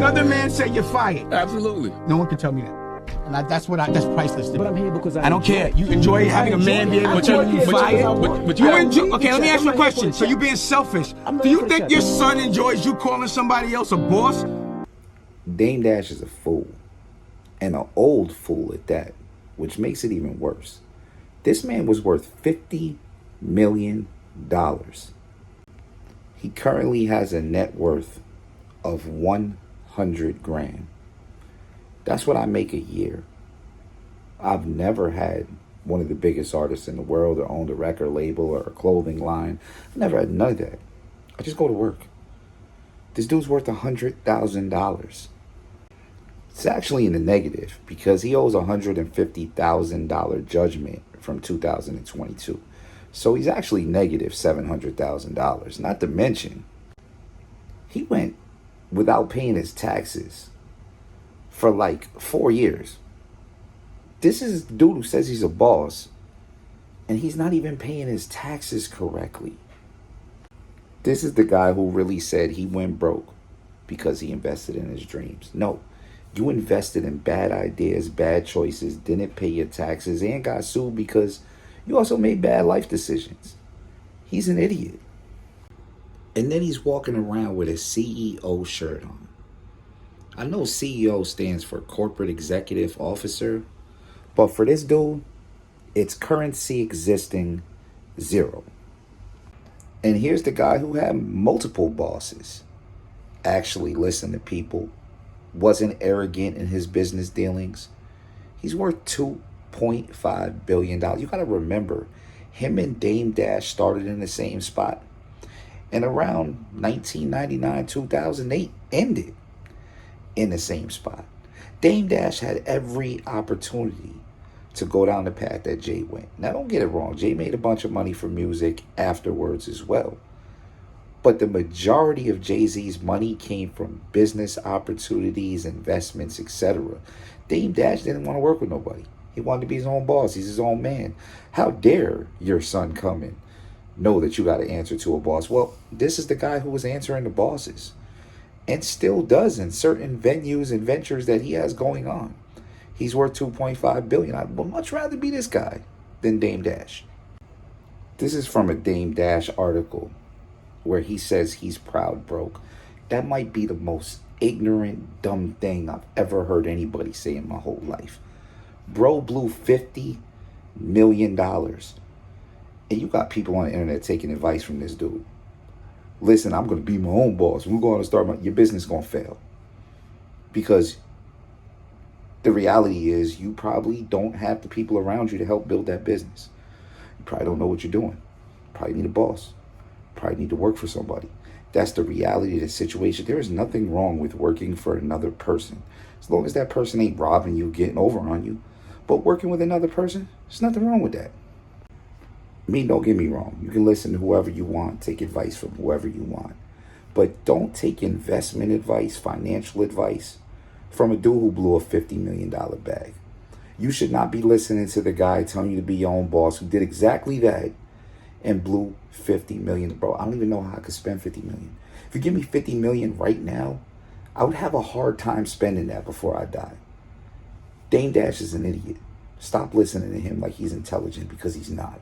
Another man say you're fired. Absolutely. No one can tell me that. And that's priceless to me. But I'm here because I don't care. You enjoy having a man be able to tell you you're fired? But You you enjoy. Okay, let me ask you a question. So you being selfish. Do you think your son enjoys you calling somebody else a boss? Dame Dash is a fool. And an old fool at that, which makes it even worse. This man was worth $50 million. He currently has a net worth of 100 grand. That's what I make a year. I've never had one of the biggest artists in the world or owned a record label or a clothing line. I've never had none of that. I just go to work. This dude's worth $100,000. It's actually in the negative because he owes $150,000 judgment from 2022. So he's actually negative $700,000. Not to mention, he went without paying his taxes for like 4 years. This is the dude who says he's a boss, and he's not even paying his taxes correctly. This is the guy who really said he went broke because he invested in his dreams. No, you invested in bad ideas, bad choices, didn't pay your taxes, and got sued because you also made bad life decisions. He's an idiot. And then he's walking around with a CEO shirt on. I know CEO stands for Corporate Executive Officer, but for this dude, it's currency existing zero. And here's the guy who had multiple bosses, actually listened to people, wasn't arrogant in his business dealings. He's worth $2.5 billion. You got to remember, him and Dame Dash started in the same spot. And around 1999, 2000, they ended in the same spot. Dame Dash had every opportunity to go down the path that Jay went. Now, don't get it wrong. Jay made a bunch of money from music afterwards as well. But the majority of Jay-Z's money came from business opportunities, investments, etc. Dame Dash didn't want to work with nobody. He wanted to be his own boss. He's his own man. How dare your son come and know that you got to answer to a boss? Well, this is the guy who was answering the bosses and still does in certain venues and ventures that he has going on. He's worth $2.5 billion. I would much rather be this guy than Dame Dash. This is from a Dame Dash article where he says he's proud broke. That might be the most ignorant, dumb thing I've ever heard anybody say in my whole life. Bro blew $50 million. And you got people on the internet taking advice from this dude. Listen, I'm going to be my own boss. We're going to start your business going to fail. Because the reality is you probably don't have the people around you to help build that business. You probably don't know what you're doing. You probably need a boss. You probably need to work for somebody. That's the reality of the situation. There is nothing wrong with working for another person. As long as that person ain't robbing you, getting over on you. But working with another person, there's nothing wrong with that. Don't get me wrong. You can listen to whoever you want, take advice from whoever you want. But don't take investment advice, financial advice from a dude who blew a $50 million bag. You should not be listening to the guy telling you to be your own boss who did exactly that and blew $50 million. Bro, I don't even know how I could spend $50 million. If you give me $50 million right now, I would have a hard time spending that before I die. Dame Dash is an idiot. Stop listening to him like he's intelligent because he's not.